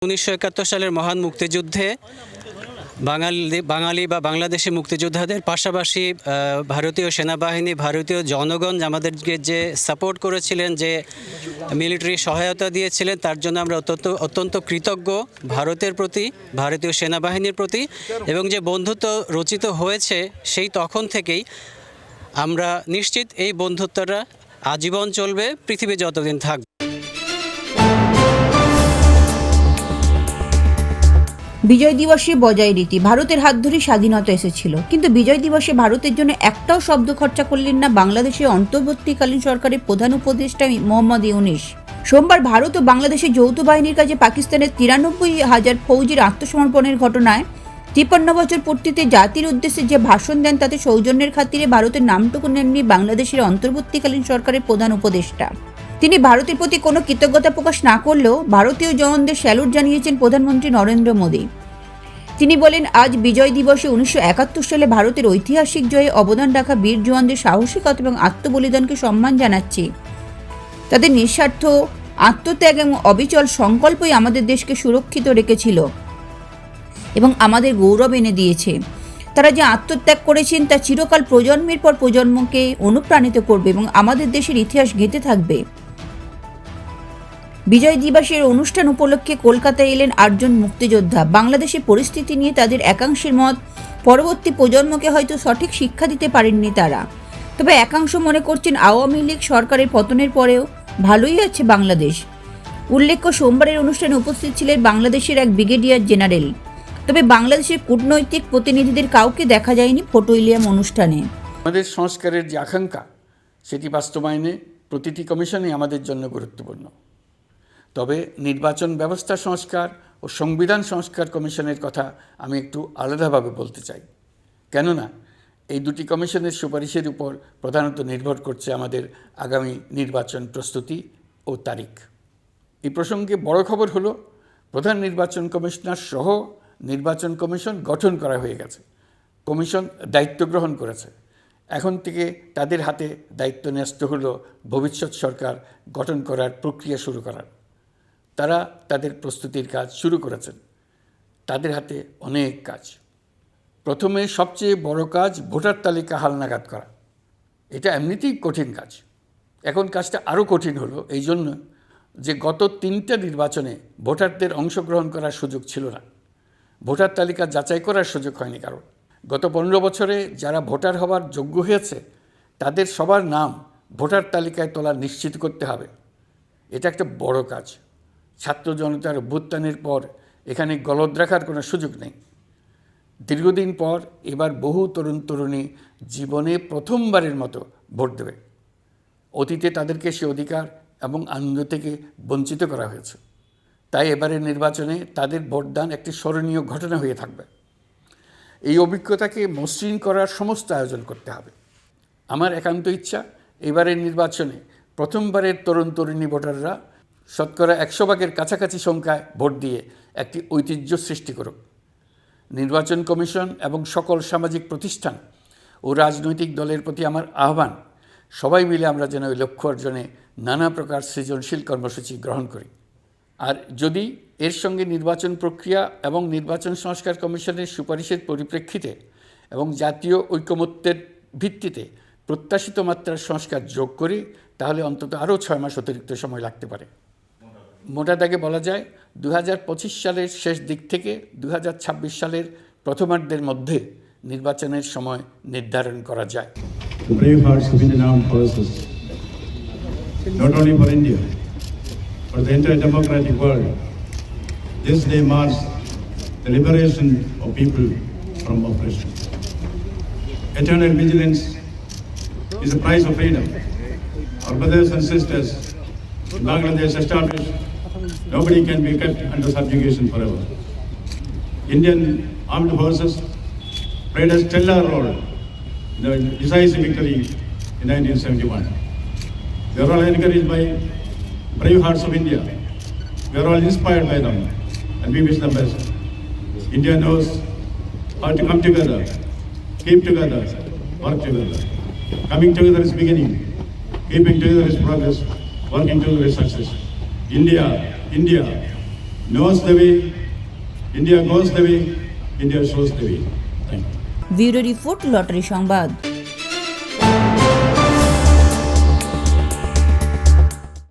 1971 সালের মহান মুক্তিযুদ্ধে বাঙালি বা বাংলাদেশি মুক্তিযোদ্ধাদের পাশাপাশি ভারতীয় সেনাবাহিনী, ভারতীয় জনগণ আমাদেরকে যে সাপোর্ট করেছিলেন, যে মিলিটারি সহায়তা দিয়েছিলেন, তার জন্য আমরা অত্যন্ত কৃতজ্ঞ ভারতের প্রতি, ভারতীয় সেনাবাহিনীর প্রতি। এবং যে বন্ধুত্ব রচিত হয়েছে সেই তখন থেকেই, আমরা নিশ্চিত এই বন্ধুত্বটা আজীবন চলবে, পৃথিবী যতদিন থাকবে। বিজয় দিবসে বজায় রীতি। ভারতের হাত ধরে স্বাধীনতা এসেছিল, কিন্তু বিজয় দিবসে ভারতের জন্য একটাও শব্দ খরচা করলেন না বাংলাদেশের অন্তর্বর্তীকালীন সরকারের প্রধান উপদেষ্টা মোহাম্মদ ইউনূস। সোমবার ভারত ও বাংলাদেশের যৌথ বাহিনীর কাছে পাকিস্তানের 93,000 ফৌজির আত্মসমর্পণের ঘটনায় 53 বছর পূর্তিতে জাতির উদ্দেশ্যে যে ভাষণ দেন, তাতে সৌজন্যের খাতিরে ভারতের নামটুকু নেননি বাংলাদেশের অন্তর্বর্তীকালীন সরকারের প্রধান উপদেষ্টা। তিনি ভারতের প্রতি কোনো কৃতজ্ঞতা প্রকাশ না করলেও ভারতীয় জওয়ানদের স্যালুট জানিয়েছেন প্রধানমন্ত্রী নরেন্দ্র মোদী। তিনি বলেন, আজ বিজয় দিবসে 1971 সালে ভারতের ঐতিহাসিক জয়ে অবদান রাখা বীর জওয়ানদের সাহসিকতা এবং আত্মবলিদানকে সম্মান জানাচ্ছি। তাদের নিঃস্বার্থ আত্মত্যাগ এবং অবিচল সংকল্পই আমাদের দেশকে সুরক্ষিত রেখেছিল এবং আমাদের গৌরব এনে দিয়েছে। তারা যে আত্মত্যাগ করেছেন তা চিরকাল প্রজন্মের পর প্রজন্মকে অনুপ্রাণিত করবে এবং আমাদের দেশের ইতিহাস গেঁথে থাকবে। বিজয় দিবসের অনুষ্ঠান উপলক্ষে কলকাতায় এলেন 8 জন মুক্তিযোদ্ধা। বাংলাদেশের পরিস্থিতি নিয়ে তাদের একাংশের মত, পরবর্তী প্রজন্মকে হয়তো সঠিক শিক্ষা দিতে পারেননি তারা। তবে একাংশ মনে করছেন আওয়ামী লীগ সরকারের পতনের পরেও ভালোই আছে বাংলাদেশ। উল্লেখ্য, সোমবারের অনুষ্ঠানে উপস্থিত ছিলেন বাংলাদেশের এক ব্রিগেডিয়ার জেনারেল। তবে বাংলাদেশের কূটনৈতিক প্রতিনিধিদের কাউকে দেখা যায়নি ফটো উইলিয়াম অনুষ্ঠানে। আমাদের সংস্কারের যে আকাঙ্ক্ষা, সেটি বাস্তবায়নে প্রতিটি কমিশনই আমাদের জন্য গুরুত্বপূর্ণ। তবে নির্বাচন ব্যবস্থা সংস্কার ও সংবিধান সংস্কার কমিশনের কথা আমি একটু আলাদাভাবে বলতে চাই। কেননা এই দুটি কমিশনের সুপারিশের উপর প্রধানত নির্ভর করছে আমাদের আগামী নির্বাচন প্রস্তুতি ও তারিখ। এই প্রসঙ্গে বড় খবর হলো, প্রধান নির্বাচন কমিশনার সহ নির্বাচন কমিশন গঠন করা হয়ে গেছে। কমিশন দায়িত্ব গ্রহণ করেছে। এখন থেকে তাদের হাতে দায়িত্ব ন্যস্ত হলো ভবিষ্যৎ সরকার গঠন করার প্রক্রিয়া শুরু করার। তারা তাদের প্রস্তুতির কাজ শুরু করেছেন। তাদের হাতে অনেক কাজ। প্রথমে সবচেয়ে বড় কাজ ভোটার তালিকা হালনাগাদ করা। এটা এমনিতেই কঠিন কাজ। এখন কাজটা আরও কঠিন হলো এই জন্য যে গত 3টা নির্বাচনে ভোটারদের অংশগ্রহণ করার সুযোগ ছিল না। ভোটার তালিকা যাচাই করার সুযোগ হয়নি কারণ। গত 15 বছরে যারা ভোটার হওয়ার যোগ্য হয়েছে, তাদের সবার নাম ভোটার তালিকায় তোলা নিশ্চিত করতে হবে। এটা একটা বড় কাজ। ছাত্র জনতার অভ্যুত্থানের পর এখানে গলদ রাখার কোনো সুযোগ নেই। দীর্ঘদিন পর এবার বহু তরুণ তরুণী জীবনে প্রথমবারের মতো ভোট দেবে। অতীতে তাদেরকে সে অধিকার এবং আনন্দ থেকে বঞ্চিত করা হয়েছে। তাই এবারের নির্বাচনে তাদের ভোটদান একটি স্মরণীয় ঘটনা হয়ে থাকবে। এই অভিজ্ঞতাকে মসৃণ করার সমস্ত আয়োজন করতে হবে। আমার একান্ত ইচ্ছা, এবারের নির্বাচনে প্রথমবারের তরুণ তরুণী ভোটাররা শতকরা 100 ভাগের কাছাকাছি সংখ্যায় ভোট দিয়ে একটি ঐতিহ্য সৃষ্টি করুক। নির্বাচন কমিশন এবং সকল সামাজিক প্রতিষ্ঠান ও রাজনৈতিক দলের প্রতি আমার আহ্বান, সবাই মিলে আমরা যেন ওই লক্ষ্য অর্জনে নানা প্রকার সৃজনশীল কর্মসূচি গ্রহণ করি। আর যদি এর সঙ্গে নির্বাচন প্রক্রিয়া এবং নির্বাচন সংস্কার কমিশনের সুপারিশের পরিপ্রেক্ষিতে এবং জাতীয় ঐকমত্যের ভিত্তিতে প্রত্যাশিত মাত্রার সংস্কার যোগ করি, তাহলে অন্তত আরও 6 মাস অতিরিক্ত সময় লাগতে পারে। মোটা দাগে বলা যায়, 2025 সালের শেষ দিক থেকে 2026 সালের প্রথমার্ধের মধ্যে নির্বাচনের সময় নির্ধারণ করা যায়। The brave hearts of Indian armed forces, not only for India, but the entire democratic world, this day marks the liberation of people from oppression. Eternal vigilance is the price of freedom. Our brothers and sisters in Bangladesh established, nobody can be kept under subjugation forever. Indian armed forces played a stellar role in the decisive victory in 1971. We are all encouraged by brave hearts of India. We are all inspired by them, and we wish them best. India knows how to come together, keep together, work together. Coming together is beginning. Keeping together is progress. Working together is success. India, India, knows the way, India goes the way, India shows the way. Thank you. Bureau report, lottery সংবাদ।